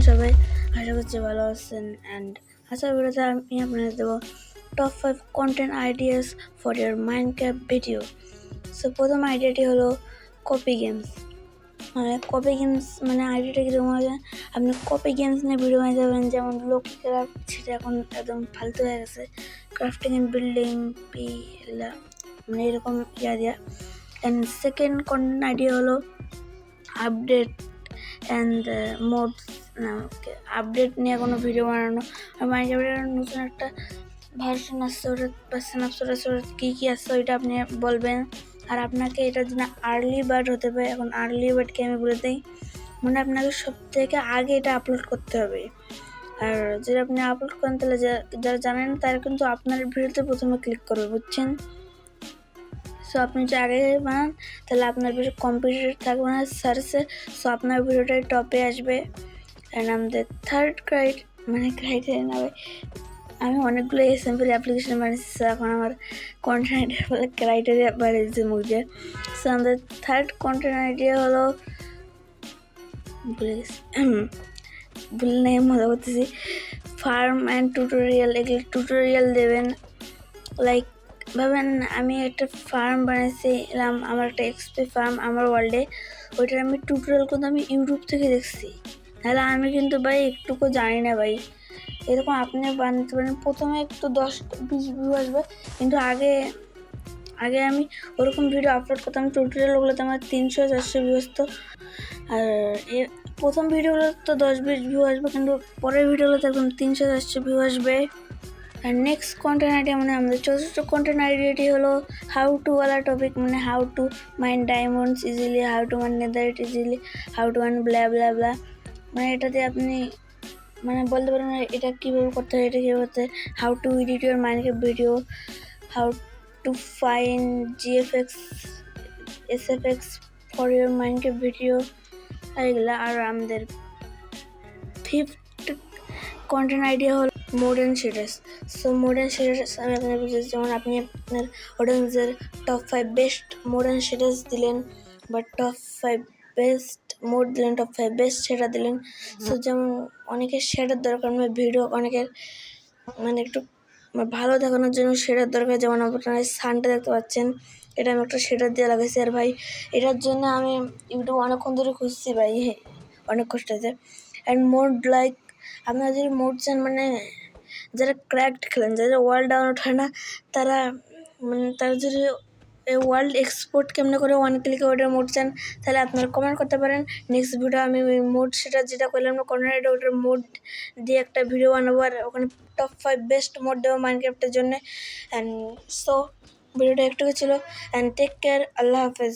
সবাই? আশা করছি ভালো আছেন। অ্যান্ড আজকের ভিডিওতে আমি আপনাদের দেবো top 5 content ideas for year Minecraft video. So প্রথম আইডিয়াটি হলো কপি গেমস। কপি গেমস মানে আইডিয়াটা কীরকম হবে, আপনি কপি গেমস নিয়ে ভিডিও বানিয়ে যাবেন, যেমন লোকি ক্রাফট, সেটা এখন একদম ফালতু হয়ে গেছে। ক্রাফটিং অ্যান্ড বিল্ডিং মানে এরকম ইয়া দিয়া। অ্যান্ড সেকেন্ড কন্টেন্ট আইডিয়া হলো আপডেট অ্যান্ড মোডস। আপডেট নিয়ে কোনো ভিডিও বানানো, আর মাইনক্রাফটের নতুন একটা ভার্সন আসছে, ওটা স্ন্যাপশট আসছে, ওটা কী আসছে ওইটা আপনি বলবেন। আর আপনাকে এটার জন্য আর্লি বার্ড হতে পারে। এখন আর্লি বার্ডকে আমি বলে দিই, মানে আপনাকে সব থেকে আগে এটা আপলোড করতে হবে। আর যদি আপনি আপলোড করেন তাহলে যারা জানেন তারা কিন্তু আপনার ভিডিওতে প্রথমে ক্লিক করবে, বুঝছেন? সো আপনি যদি আগে বানান তাহলে আপনার ভিডিও কম্পিউটার থাকবে না সার্চে, সো আপনার ভিডিওটাই টপে আসবে। অ্যান্ড আমাদের থার্ড ক্রাইটেরিয়া না ভাই, আমি অনেকগুলো এক্সাম্পল অ্যাপ্লিকেশন বানিয়েছি, এখন আমার কন্টেন্ট বলে ক্রাইটেরিয়া বাড়িয়েছে মুখে। সো আমাদের থার্ড কন্টেন্ট আইডিয়া হলো, ভুলে নেই, মজা করতেছি, ফার্ম অ্যান্ড টিউটোরিয়াল। এগুলো টিউটোরিয়াল দেবেন। লাইক ভাবেন আমি একটা ফার্ম বানিয়েছিলাম, আমার একটা এক্সপি ফার্ম আমার ওয়ার্ল্ডে, ওইটার আমি টিউটোরিয়াল কিন্তু আমি ইউটিউব থেকে দেখছি, তাহলে আমি কিন্তু ভাই একটুকু জানি না ভাই। এরকম আপনি বানাতে পারেন। প্রথমে একটু 10-20 ভিউ আসবে, কিন্তু আগে আমি ওরকম ভিডিও আপলোড করতাম টিউটোরিয়ালগুলোতে আমার 300-400 ভিউ আসতো। আর এর প্রথম ভিডিওগুলো তো 10-20 ভিউ আসবে, কিন্তু পরের ভিডিওগুলোতে একদম 300-400 ভিউ আসবে। আর নেক্সট কন্টেন্ট আইডিয়া মানে আমাদের চতুর্থ কন্টেন্ট আইডিয়াটি হলো হাউ টু ওয়ালা টপিক, মানে how to mine diamonds easily, how to mine netherite easily, how to mine blah blah blah. মানে এটাতে আপনি মানে বলতে পারেন এটা কীভাবে করতে হয়, এটা কীভাবে করতে হয়, how to edit your Minecraft video, how to find GFX SFX for your Minecraft video, এগুলা। আর আমাদের ফিফথ কন্টেন্ট আইডিয়া হলো modern shaders. So modern shaders আমি আপনার বুঝেছি, যেমন আপনি আপনার অডিয়েন্সের টপ 5 বেস্ট মডার্ন শেডার্স দিলেন, বা টপ 5 বেস্ট মোড দিলেন, টপ 5 বেস্ট শেডার দিলেন। সো যেমন অনেকের শেডার দরকার, মানে ভিডিও অনেকের মানে একটু ভালো দেখানোর জন্য শেডার দরকার, যেমন আপনারা সানটা দেখতে পাচ্ছেন, এটা আমি একটা শেডার দিয়ে লাগাইছি। আর ভাই এটার জন্য আমি ইউটিউব অনেকক্ষণ ধরে খুঁজছি ভাই, অনেক কষ্ট হয়েছে। অ্যান্ড মোড লাইক আপনারা যদি মোড চান, মানে যারা ক্র্যাকড খেলেন, যারা ওয়ার্ল্ড ডাউনলোড হয় না, তারা যদি ওয়ার্ল্ড এক্সপোর্ট কেমনে করে 1 ক্লিকে ওটার মোড চান, তাহলে আপনারা কমেন্ট করতে পারেন। নেক্সট ভিডিও আমি ওই মোড সেটা যেটা করলাম না কন্টেন্ট, ওটার মোড দিয়ে একটা ভিডিও বানাবো, আর ওখানে টপ 5 বেস্ট মোড দেবো মাইনক্রাফটের জন্য। অ্যান্ড সো ভিডিওটা একটু ছিল। অ্যান্ড টেক কেয়ার, আল্লাহ হাফেজ।